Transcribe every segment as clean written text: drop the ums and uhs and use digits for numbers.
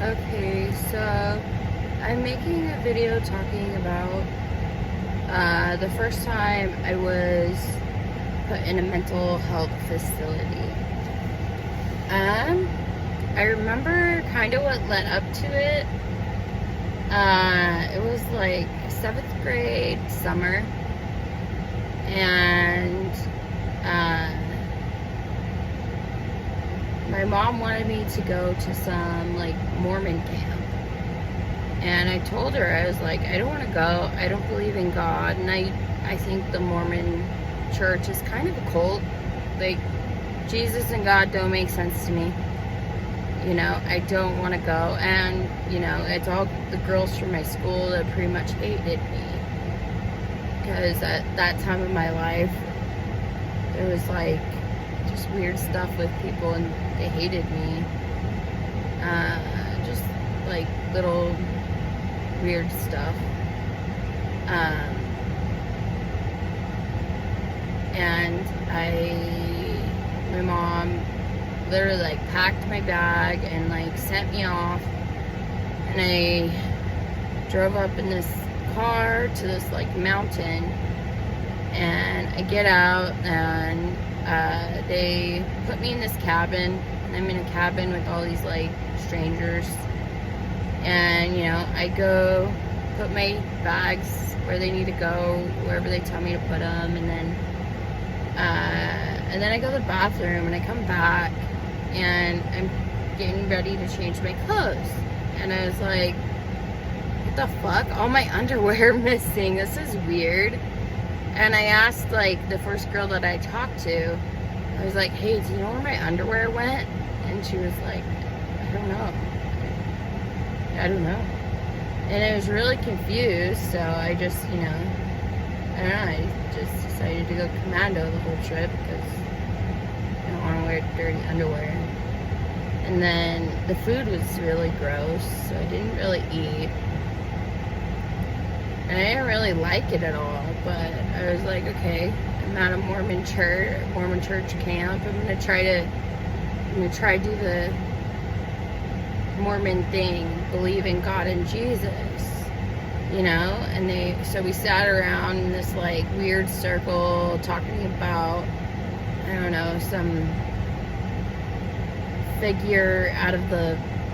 Okay, so I'm making a video talking about the first time I was put in a mental health facility. I remember kind of what led up to it. It was like 7th grade summer, and my mom wanted me to go to some like Mormon camp. And I told her, I was like, I don't want to go. I don't believe in God. And I think the Mormon church is kind of a cult. Like, Jesus and God don't make sense to me. You know, I don't want to go. And, you know, it's all the girls from my school that pretty much hated me. Because at that time of my life, there was like just weird stuff with people and they hated me. Just like little weird stuff. And my mom literally like packed my bag and like sent me off, and I drove up in this car to this like mountain, and I get out and they put me in this cabin, and I'm in a cabin with all these like strangers. And, you know, I go put my bags where they need to go, wherever they tell me to put them, and then I go to the bathroom, and I come back, and I'm getting ready to change my clothes, and I was like, what the fuck? All my underwear missing. This is weird. And I asked, like, the first girl that I talked to, I was like, hey, do you know where my underwear went? And she was like, I don't know. And I was really confused, so I just, you know, I don't know, I just decided to go commando the whole trip because I don't want to wear dirty underwear. And then the food was really gross, so I didn't really eat. And I didn't really like it at all, but I was like, okay, I'm at a Mormon church camp. I'm gonna try to do the Mormon thing, believe in God and Jesus, you know. And so we sat around in this like weird circle talking about, I don't know, some figure out of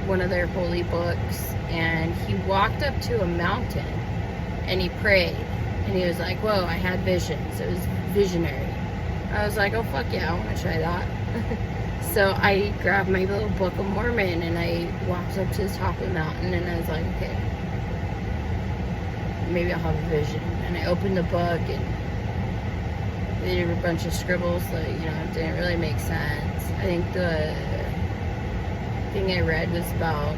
one of their holy books, and he walked up to a mountain and he prayed, and he was like, whoa, I had visions. It was visionary. I was like, oh fuck yeah, I want to try that. So I grabbed my little Book of Mormon, and I walked up to the top of the mountain, and I was like, okay, maybe I'll have a vision. And I opened the book, and they did a bunch of scribbles that, you know, didn't really make sense. I think the thing I read was about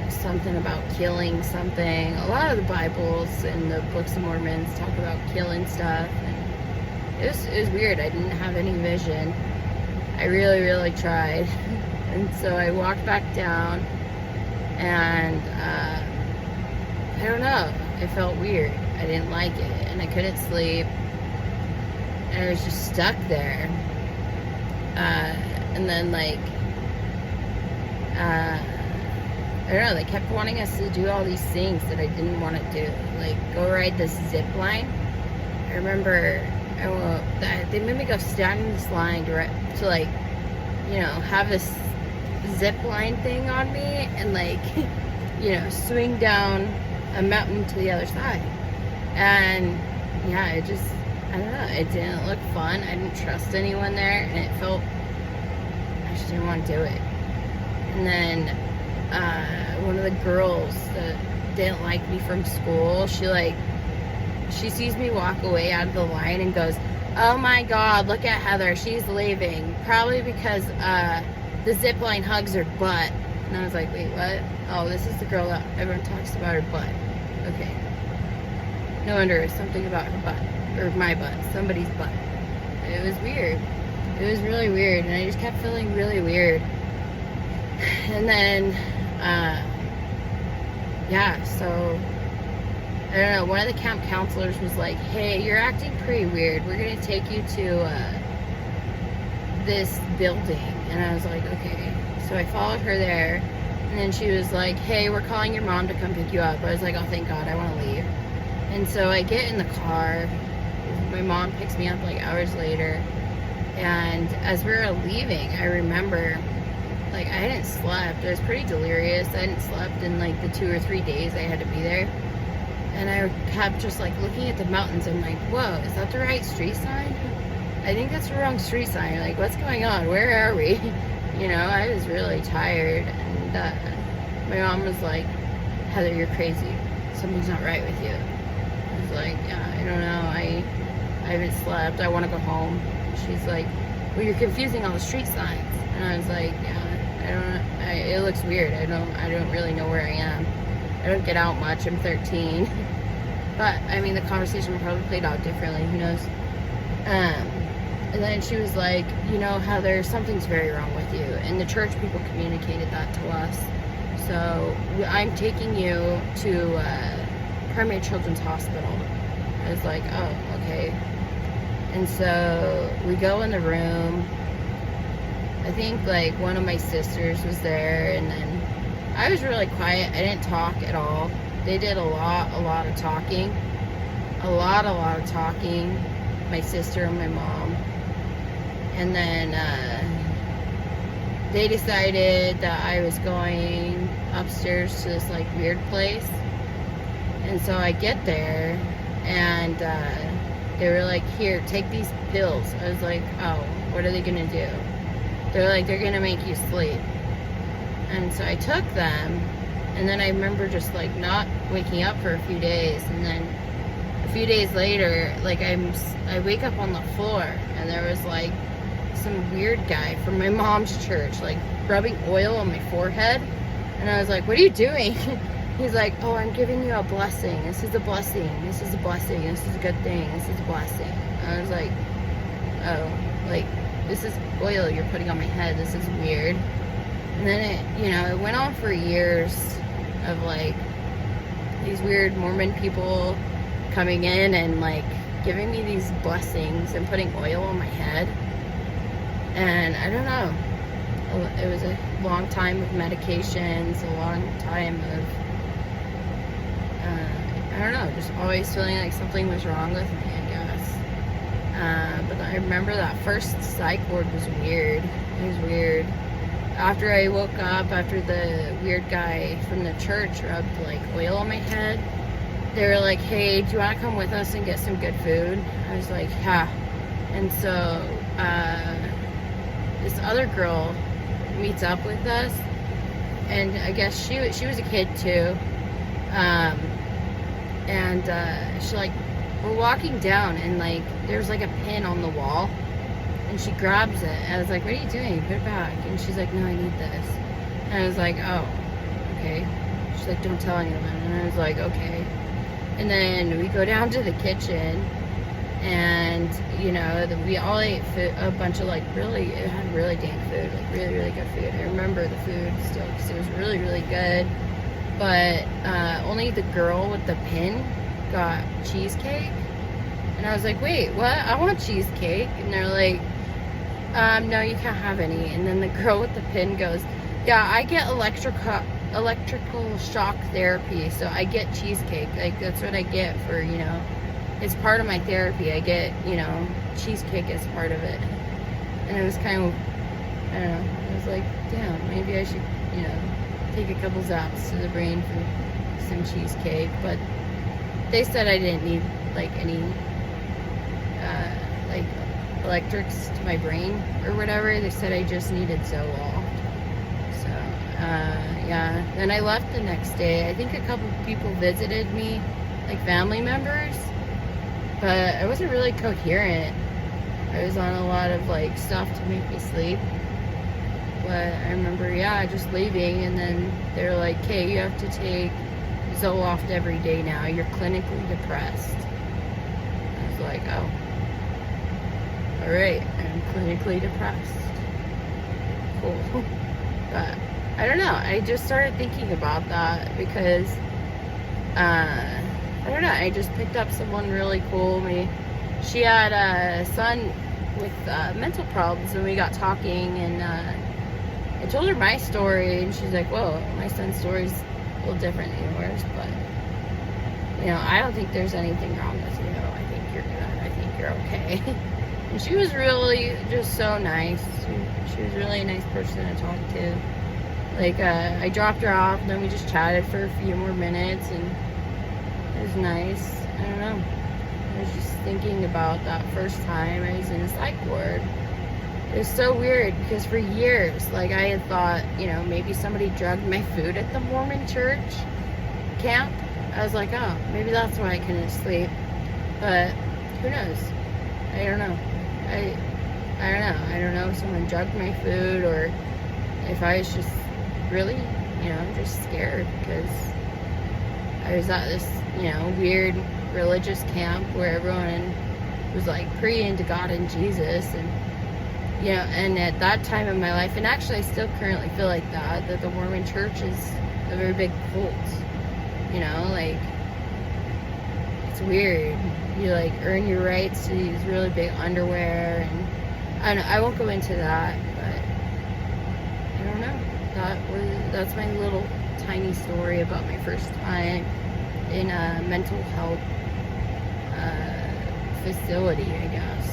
something about killing something. A lot of the Bibles and the Books of Mormons talk about killing stuff, and it was weird. I didn't have any vision. I really, really tried. And so I walked back down, and I don't know, it felt weird. I didn't like it, and I couldn't sleep, and I was just stuck there. And then like I don't know, they kept wanting us to do all these things that I didn't want to do, like go ride this Zipline. I remember they made me go stand in this line to like, you know, have this zip line thing on me and like, you know, swing down a mountain to the other side. And yeah, I don't know, it didn't look fun. I didn't trust anyone there, and it felt, I just didn't want to do it. And then one of the girls that didn't like me from school, she sees me walk away out of the line and goes, oh my god, look at Heather, she's leaving. Probably because the zipline hugs her butt. And I was like, wait, what? Oh, this is the girl that everyone talks about her butt. Okay. No wonder, it's something about her butt. Or my butt. Somebody's butt. It was weird. It was really weird, and I just kept feeling really weird. And then, yeah, so I don't know, one of the camp counselors was like, hey, you're acting pretty weird. We're going to take you to this building. And I was like, okay. So I followed her there, And then she was like, hey, we're calling your mom to come pick you up. I was like, oh, thank God, I want to leave. And so I get in the car. My mom picks me up like hours later. And as we were leaving, I remember, like, I hadn't slept. I was pretty delirious. I hadn't slept in like the 2 or 3 days I had to be there. And I kept just like looking at the mountains. I'm like, whoa, is that the right street sign? I think that's the wrong street sign. Like, what's going on? Where are we? You know, I was really tired. And my mom was like, Heather, you're crazy. Something's not right with you. I was like, yeah, I don't know. I haven't slept. I want to go home. She's like, well, you're confusing all the street signs. And I was like, yeah, I don't know. It looks weird. I don't really know where I am. I don't get out much. I'm 13. But, I mean, the conversation probably played out differently. Who knows? And then she was like, you know, Heather, something's very wrong with you. And the church people communicated that to us. So I'm taking you to Primary Children's Hospital. I was like, oh, okay. And so we go in the room. I think like one of my sisters was there, and then I was really quiet. I didn't talk at all. They did a lot of talking. A lot of talking. My sister and my mom. And then they decided that I was going upstairs to this like weird place. And so I get there, and they were like, here, take these pills. I was like, oh, what are they gonna do? They're like, they're gonna make you sleep. And so I took them, and then I remember just like not waking up for a few days. And then a few days later, like I wake up on the floor, and there was like some weird guy from my mom's church, like rubbing oil on my forehead. And I was like, what are you doing? He's like, oh, I'm giving you a blessing. This is a blessing. This is a blessing. This is a good thing. This is a blessing. And I was like, oh, like, this is oil you're putting on my head. This is weird. And then it, you know, it went on for years of like these weird Mormon people coming in and like giving me these blessings and putting oil on my head. And I don't know. It was a long time of medications, a long time of I don't know, just always feeling like something was wrong with me, I guess. But I remember that first psych ward was weird. It was weird. After I woke up, after the weird guy from the church rubbed like oil on my head, they were like, hey, do you want to come with us and get some good food? I was like, yeah. And so this other girl meets up with us, and I guess she was a kid too. She like, we're walking down, and like there's like a pin on the wall, and she grabs it, and I was like, what are you doing? Put it back. And she's like, no, I need this. And I was like, oh, okay. She's like, don't tell anyone. And I was like, okay. And then we go down to the kitchen, and you know, we all ate a bunch of like it had really dank food, like really good food. I remember the food still because it was really good. But only the girl with the pin got cheesecake. And I was like, wait, what? I want cheesecake. And they're like, no, you can't have any. And then the girl with the pin goes, yeah, I get electrical shock therapy, so I get cheesecake. Like, that's what I get for, you know, it's part of my therapy. I get, you know, cheesecake as part of it. And it was kind of, I don't know, I was like, damn, maybe I should, you know, take a couple zaps to the brain for some cheesecake. But they said I didn't need like any like electrics to my brain or whatever. They said I just needed Zoloft. So yeah, then I left the next day. I think a couple people visited me, like family members, but I wasn't really coherent. I was on a lot of like stuff to make me sleep. But I remember, yeah, just leaving, and then they're like, okay, you have to take Zoloft every day now. You're clinically depressed. I was like, oh, all right, I'm clinically depressed. Cool. But I don't know. I just started thinking about that because, I don't know. I just picked up someone really cool. She had a son with mental problems, and we got talking, and I told her my story, and she's like, well, my son's story's a little different than yours, but, you know, I don't think there's anything wrong with you. I think you're good. I think you're okay. And she was really just so nice. She was really a nice person to talk to. Like, I dropped her off, and then we just chatted for a few more minutes, and it was nice. I don't know. I was just thinking about that first time I was in a psych ward. It was so weird because for years, like, I had thought, you know, maybe somebody drugged my food at the Mormon church camp. I was like, oh, maybe that's why I couldn't sleep. But who knows? I don't know. I don't know. I don't know if someone drugged my food or if I was just really, you know, just scared because I was at this, you know, weird religious camp where everyone was like into God and Jesus, and you know, and at that time in my life, and actually I still currently feel like that the Mormon church is a very big cult, you know, like, it's weird. You like earn your rights to these really big underwear, and I don't know, I won't go into that, but I don't know. That's my little tiny story about my first time in a mental health facility, I guess.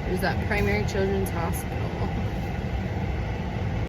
It was at Primary Children's Hospital.